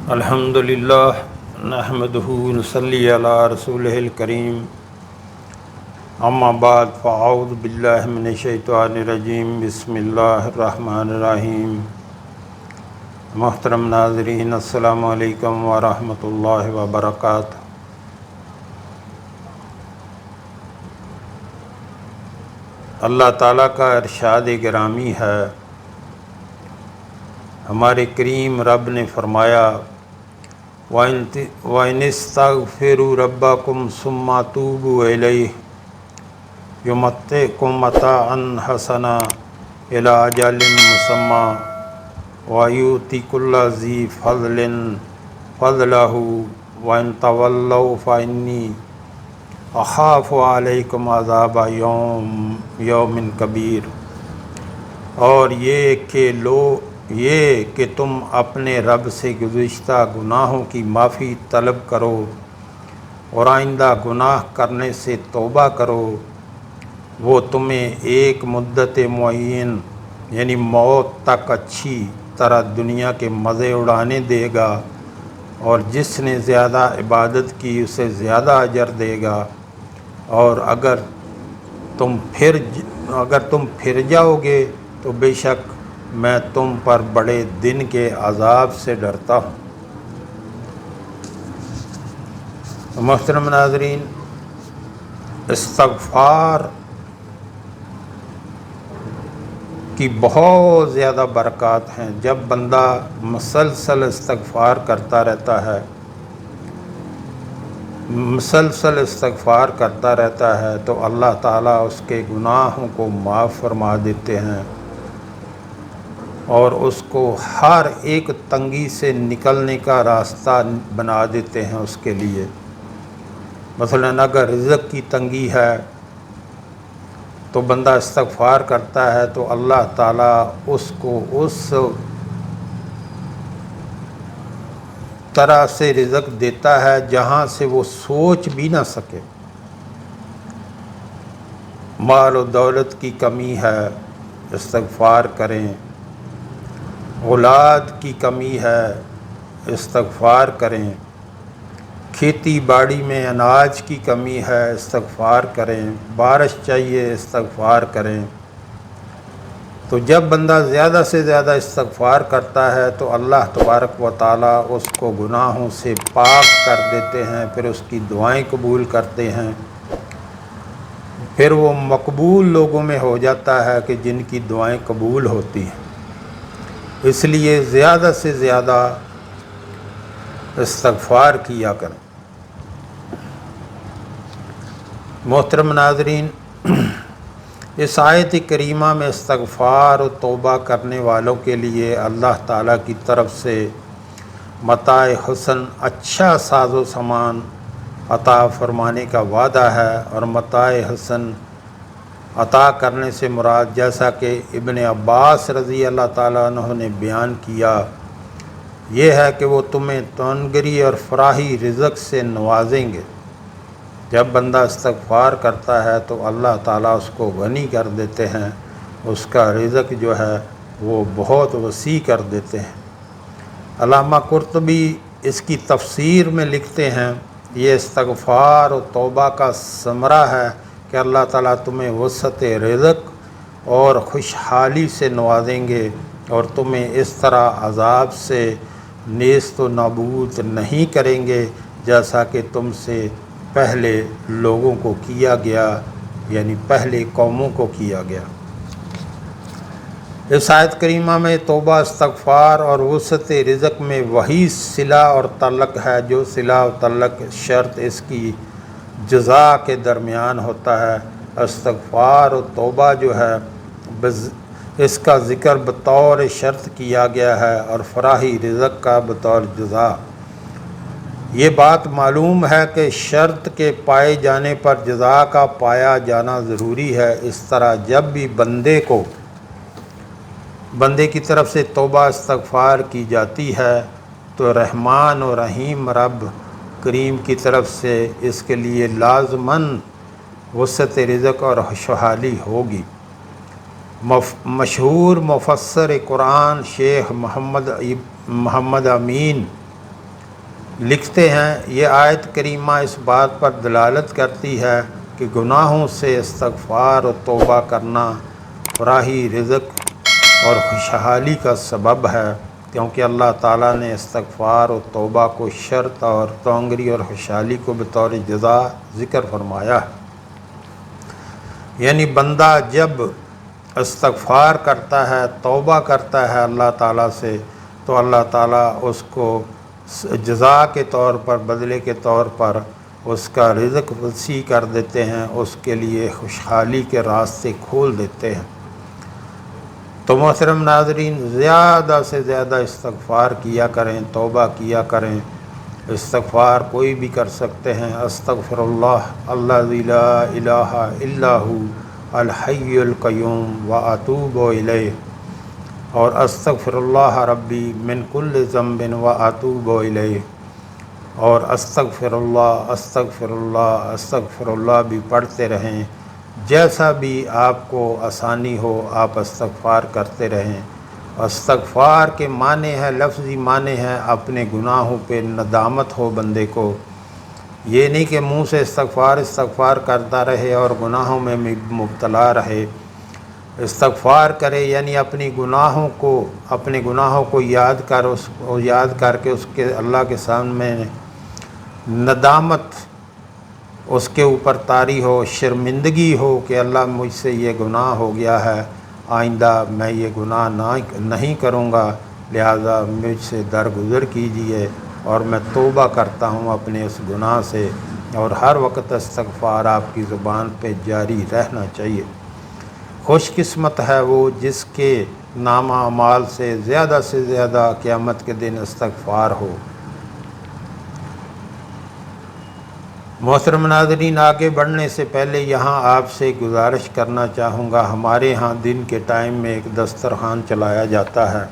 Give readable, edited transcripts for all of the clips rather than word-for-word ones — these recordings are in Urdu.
الحمدللہ نحمدہ ونصلی علی رسولہ الکریم اما بعد فاعوذ باللہ من الشیطان الرجیم بسم اللہ الرحمن الرحیم۔ محترم ناظرین السلام علیکم ورحمۃ اللہ وبرکاتہ۔ اللہ تعالیٰ کا ارشاد گرامی ہے، ہمارے کریم رب نے فرمایا وَإِنِ اسْتَغْفِرُوا رَبَّكُمْ ثُمَّ تُوبُوا إِلَيْهِ يُمَتِّعْكُم مَتَاعًا حَسَنًا إِلَىٰ أَجَلٍ مُّسَمًّى وَيُؤْتِ كُلَّ ذِي فَضْلٍ فَضْلَهُ وَإِن تَوَلَّوْا فَإِنِّي أَخَافُ عَلَيْكُمْ عَذَابَ يَوْمٍ كَبِيرٍ۔ اور یہ کہ تم اپنے رب سے گزشتہ گناہوں کی معافی طلب کرو اور آئندہ گناہ کرنے سے توبہ کرو، وہ تمہیں ایک مدت معین یعنی موت تک اچھی طرح دنیا کے مزے اڑانے دے گا، اور جس نے زیادہ عبادت کی اسے زیادہ اجر دے گا، اور اگر تم پھر جاؤ گے تو بے شک میں تم پر بڑے دن کے عذاب سے ڈرتا ہوں۔ محترم ناظرین، استغفار کی بہت زیادہ برکات ہیں۔ جب بندہ مسلسل استغفار کرتا رہتا ہے تو اللہ تعالیٰ اس کے گناہوں کو معاف فرما دیتے ہیں اور اس کو ہر ایک تنگی سے نکلنے کا راستہ بنا دیتے ہیں اس کے لیے۔ مثلاً اگر رزق کی تنگی ہے تو بندہ استغفار کرتا ہے تو اللہ تعالیٰ اس کو اس طرح سے رزق دیتا ہے جہاں سے وہ سوچ بھی نہ سکے۔ مال و دولت کی کمی ہے، استغفار کریں۔ اولاد کی کمی ہے، استغفار کریں۔ کھیتی باڑی میں اناج کی کمی ہے، استغفار کریں۔ بارش چاہیے، استغفار کریں۔ تو جب بندہ زیادہ سے زیادہ استغفار کرتا ہے تو اللہ تبارک و تعالیٰ اس کو گناہوں سے پاک کر دیتے ہیں، پھر اس کی دعائیں قبول کرتے ہیں، پھر وہ مقبول لوگوں میں ہو جاتا ہے کہ جن کی دعائیں قبول ہوتی ہیں۔ اس لیے زیادہ سے زیادہ استغفار کیا کریں۔ محترم ناظرین، اس آیت کریمہ میں استغفار و توبہ کرنے والوں کے لیے اللہ تعالیٰ کی طرف سے متاع حسن اچھا ساز و سامان عطا فرمانے کا وعدہ ہے، اور متاع حسن عطا کرنے سے مراد جیسا کہ ابن عباس رضی اللہ تعالیٰ عنہ نے بیان کیا، یہ ہے کہ وہ تمہیں تنگری اور فراخی رزق سے نوازیں گے۔ جب بندہ استغفار کرتا ہے تو اللہ تعالیٰ اس کو غنی کر دیتے ہیں، اس کا رزق جو ہے وہ بہت وسیع کر دیتے ہیں۔ علامہ قرطبی اس کی تفسیر میں لکھتے ہیں، یہ استغفار و توبہ کا ثمرہ ہے کہ اللہ تعالیٰ تمہیں وسعت رزق اور خوشحالی سے نوازیں گے اور تمہیں اس طرح عذاب سے نیست و نابود نہیں کریں گے جیسا کہ تم سے پہلے لوگوں کو کیا گیا، یعنی پہلے قوموں کو کیا گیا۔ اس آیت کریمہ میں توبہ، استغفار اور وسعت رزق میں وہی صلہ اور تعلق ہے جو صلہ و تعلق شرط اس کی جزا کے درمیان ہوتا ہے۔ استغفار و توبہ جو ہے اس کا ذکر بطور شرط کیا گیا ہے اور فراخی رزق کا بطور جزا۔ یہ بات معلوم ہے کہ شرط کے پائے جانے پر جزا کا پایا جانا ضروری ہے۔ اس طرح جب بھی بندے کی طرف سے توبہ استغفار کی جاتی ہے تو رحمان و رحیم رب کریم کی طرف سے اس کے لیے لازماً وسعت رزق اور خوشحالی ہوگی۔ مشہور مفسر قرآن شیخ محمد امین لکھتے ہیں، یہ آیت کریمہ اس بات پر دلالت کرتی ہے کہ گناہوں سے استغفار و توبہ کرنا فراہی رزق اور خوشحالی کا سبب ہے، کیونکہ اللہ تعالیٰ نے استغفار و توبہ کو شرط اور تونگری اور خوشحالی کو بطور جزا ذکر فرمایا ہے۔ یعنی بندہ جب استغفار کرتا ہے، توبہ کرتا ہے اللہ تعالیٰ سے، تو اللہ تعالیٰ اس کو جزا کے طور پر، بدلے کے طور پر اس کا رزق وسیع کر دیتے ہیں، اس کے لیے خوشحالی کے راستے کھول دیتے ہیں۔ تو محترم ناظرین، زیادہ سے زیادہ استغفار کیا کریں، توبہ کیا کریں۔ استغفار کوئی بھی کر سکتے ہیں۔ استغفر اللہ الذی لا الہ الا ھو الحی القیوم واتوب الیہ، اور استغفر اللہ ربی من کل ذنب واتوب الیہ، اور استغفر اللہ بھی پڑھتے رہیں۔ جیسا بھی آپ کو آسانی ہو آپ استغفار کرتے رہیں۔ استغفار کے معنی ہے، لفظی معنی ہے اپنے گناہوں پہ ندامت ہو بندے کو۔ یہ نہیں کہ منہ سے استغفار کرتا رہے اور گناہوں میں مبتلا رہے۔ استغفار کرے یعنی اپنے گناہوں کو یاد کر کے اس کے اللہ کے سامنے ندامت اس کے اوپر طاری ہو، شرمندگی ہو کہ اللہ مجھ سے یہ گناہ ہو گیا ہے، آئندہ میں یہ گناہ نہیں کروں گا، لہذا مجھ سے درگزر کیجئے، اور میں توبہ کرتا ہوں اپنے اس گناہ سے۔ اور ہر وقت استغفار آپ کی زبان پہ جاری رہنا چاہیے۔ خوش قسمت ہے وہ جس کے نامہ اعمال سے زیادہ قیامت کے دن استغفار ہو۔ محترم ناظرین، آگے بڑھنے سے پہلے یہاں آپ سے گزارش کرنا چاہوں گا، ہمارے ہاں دن کے ٹائم میں ایک دسترخوان چلایا جاتا ہے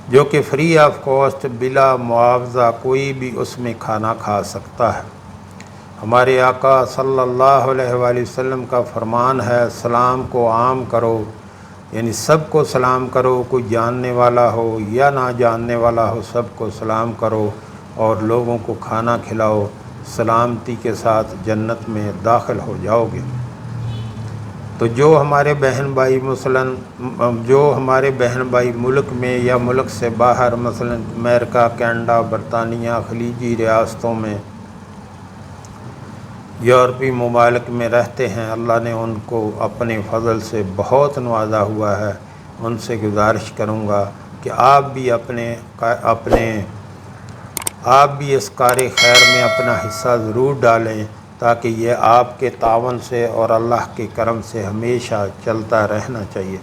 جو کہ فری آف کاسٹ، بلا معاوضہ کوئی بھی اس میں کھانا کھا سکتا ہے۔ ہمارے آقا صلی اللہ علیہ وآلہ وسلم کا فرمان ہے، سلام کو عام کرو، یعنی سب کو سلام کرو، کوئی جاننے والا ہو یا نہ جاننے والا ہو، سب کو سلام کرو اور لوگوں کو کھانا کھلاؤ، سلامتی کے ساتھ جنت میں داخل ہو جاؤ گے۔ تو جو ہمارے بہن بھائی ملک میں یا ملک سے باہر، مثلا امریکہ، کینیڈا، برطانیہ، خلیجی ریاستوں میں، یورپی ممالک میں رہتے ہیں، اللہ نے ان کو اپنے فضل سے بہت نوازا ہوا ہے۔ ان سے گزارش کروں گا کہ آپ بھی اس کار خیر میں اپنا حصہ ضرور ڈالیں، تاکہ یہ آپ کے تعاون سے اور اللہ کے کرم سے ہمیشہ چلتا رہنا چاہیے۔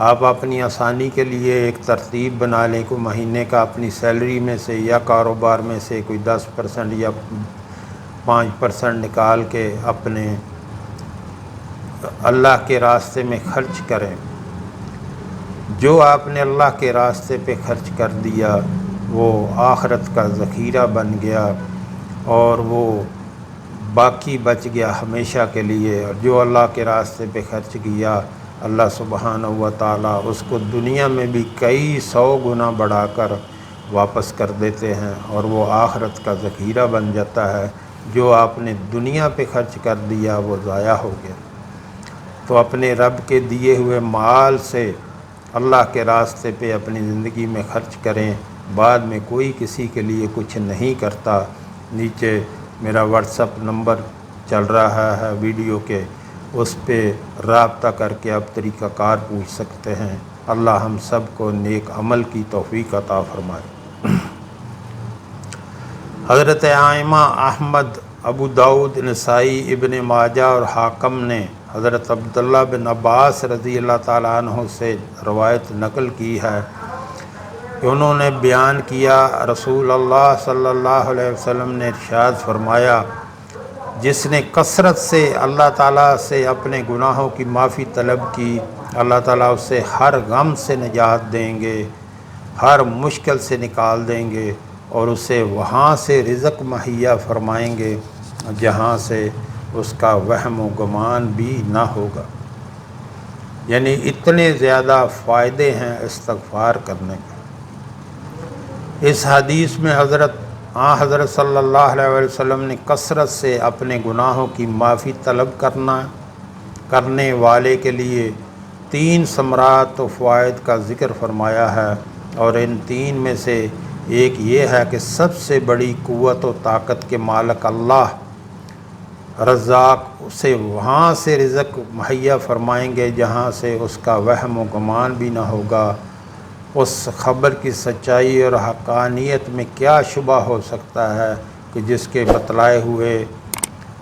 آپ اپنی آسانی کے لیے ایک ترتیب بنا لیں، کوئی مہینے کا اپنی سیلری میں سے یا کاروبار میں سے کوئی 10% یا 5% نکال کے اپنے اللہ کے راستے میں خرچ کریں۔ جو آپ نے اللہ کے راستے پہ خرچ کر دیا وہ آخرت کا ذخیرہ بن گیا، اور وہ باقی بچ گیا ہمیشہ کے لیے۔ اور جو اللہ کے راستے پہ خرچ کیا، اللہ سبحانہ و تعالیٰ اس کو دنیا میں بھی کئی 100 گنا بڑھا کر واپس کر دیتے ہیں، اور وہ آخرت کا ذخیرہ بن جاتا ہے۔ جو آپ نے دنیا پہ خرچ کر دیا وہ ضائع ہو گیا۔ تو اپنے رب کے دیے ہوئے مال سے اللہ کے راستے پہ اپنی زندگی میں خرچ کریں، بعد میں کوئی کسی کے لیے کچھ نہیں کرتا۔ نیچے میرا واٹس ایپ نمبر چل رہا ہے ویڈیو کے، اس پہ رابطہ کر کے آپ طریقہ کار پوچھ سکتے ہیں۔ اللہ ہم سب کو نیک عمل کی توفیق عطا فرمائے۔ حضرت ائمہ احمد، ابو داؤد، نسائی، ابن ماجہ اور حاکم نے حضرت عبداللہ بن عباس رضی اللہ تعالیٰ عنہ سے روایت نقل کی ہے کہ انہوں نے بیان کیا، رسول اللہ صلی اللہ علیہ وسلم نے ارشاد فرمایا، جس نے کثرت سے اللہ تعالیٰ سے اپنے گناہوں کی معافی طلب کی، اللہ تعالیٰ اسے ہر غم سے نجات دیں گے، ہر مشکل سے نکال دیں گے، اور اسے وہاں سے رزق مہیا فرمائیں گے جہاں سے اس کا وہم و گمان بھی نہ ہوگا۔ یعنی اتنے زیادہ فائدے ہیں استغفار کرنے کے۔ اس حدیث میں حضرت صلی اللہ علیہ وسلم نے کثرت سے اپنے گناہوں کی معافی طلب کرنے والے کے لیے 3 ثمرات و فوائد کا ذکر فرمایا ہے، اور ان 3 میں سے ایک یہ ہے کہ سب سے بڑی قوت و طاقت کے مالک اللہ رزاق اسے وہاں سے رزق مہیا فرمائیں گے جہاں سے اس کا وہم و گمان بھی نہ ہوگا۔ اس خبر کی سچائی اور حقانیت میں کیا شبہ ہو سکتا ہے کہ جس کے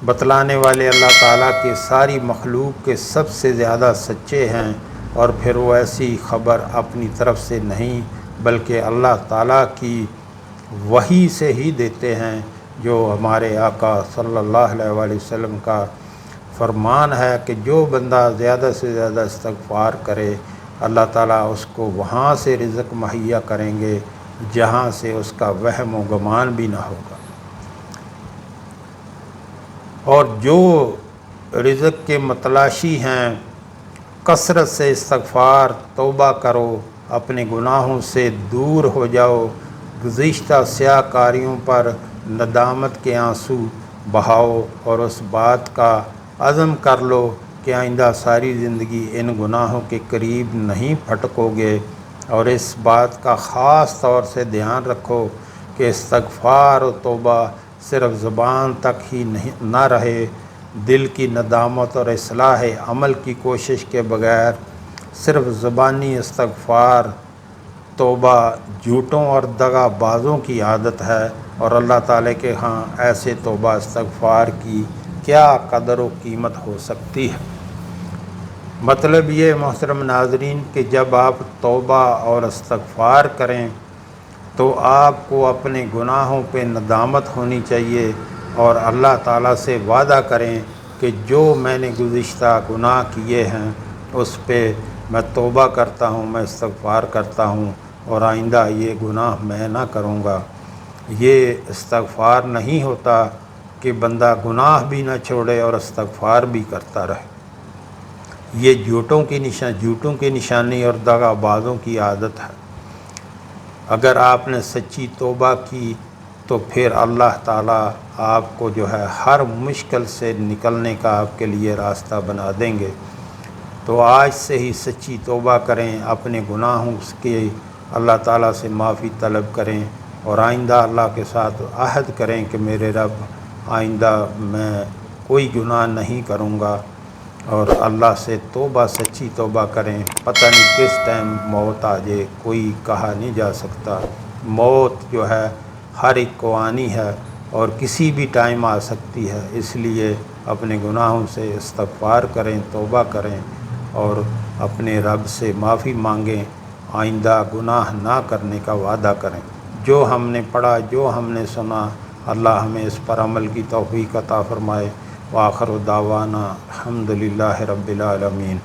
بتلانے والے اللہ تعالیٰ کی ساری مخلوق کے سب سے زیادہ سچے ہیں، اور پھر وہ ایسی خبر اپنی طرف سے نہیں بلکہ اللہ تعالیٰ کی وحی سے ہی دیتے ہیں، جو ہمارے آقا صلی اللہ علیہ وآلہ وسلم کا فرمان ہے کہ جو بندہ زیادہ سے زیادہ استغفار کرے اللہ تعالیٰ اس کو وہاں سے رزق مہیا کریں گے جہاں سے اس کا وہم و گمان بھی نہ ہوگا۔ اور جو رزق کے متلاشی ہیں، کثرت سے استغفار، توبہ کرو، اپنے گناہوں سے دور ہو جاؤ، گزشتہ سیاہ کاریوں پر ندامت کے آنسو بہاؤ، اور اس بات کا عزم کر لو کہ آئندہ ساری زندگی ان گناہوں کے قریب نہیں پھٹکو گے، اور اس بات کا خاص طور سے دھیان رکھو کہ استغفار و توبہ صرف زبان تک ہی نہ رہے، دل کی ندامت اور اصلاح عمل کی کوشش کے بغیر صرف زبانی استغفار توبہ جھوٹوں اور دغا بازوں کی عادت ہے، اور اللہ تعالیٰ کے ہاں ایسے توبہ استغفار کی کیا قدر و قیمت ہو سکتی ہے۔ مطلب یہ محترم ناظرین کہ جب آپ توبہ اور استغفار کریں تو آپ کو اپنے گناہوں پہ ندامت ہونی چاہیے، اور اللہ تعالیٰ سے وعدہ کریں کہ جو میں نے گزشتہ گناہ کیے ہیں اس پہ میں توبہ کرتا ہوں، میں استغفار کرتا ہوں، اور آئندہ یہ گناہ میں نہ کروں گا۔ یہ استغفار نہیں ہوتا کہ بندہ گناہ بھی نہ چھوڑے اور استغفار بھی کرتا رہے۔ یہ جھوٹوں کی نشانی اور دغا بازوں کی عادت ہے۔ اگر آپ نے سچی توبہ کی تو پھر اللہ تعالیٰ آپ کو جو ہے ہر مشکل سے نکلنے کا آپ کے لیے راستہ بنا دیں گے۔ تو آج سے ہی سچی توبہ کریں، اپنے گناہوں کی اللہ تعالیٰ سے معافی طلب کریں، اور آئندہ اللہ کے ساتھ عہد کریں کہ میرے رب آئندہ میں کوئی گناہ نہیں کروں گا، اور اللہ سے سچی توبہ کریں۔ پتہ نہیں کس ٹائم موت آ جائے، کوئی کہا نہیں جا سکتا۔ موت جو ہے ہر ایک کو آنی ہے اور کسی بھی ٹائم آ سکتی ہے، اس لیے اپنے گناہوں سے استغفار کریں، توبہ کریں، اور اپنے رب سے معافی مانگیں، آئندہ گناہ نہ کرنے کا وعدہ کریں۔ جو ہم نے پڑھا، جو ہم نے سنا، اللہ ہمیں اس پر عمل کی توفیق عطا فرمائے۔ وآخر دعوانا الحمدللہ رب العالمین۔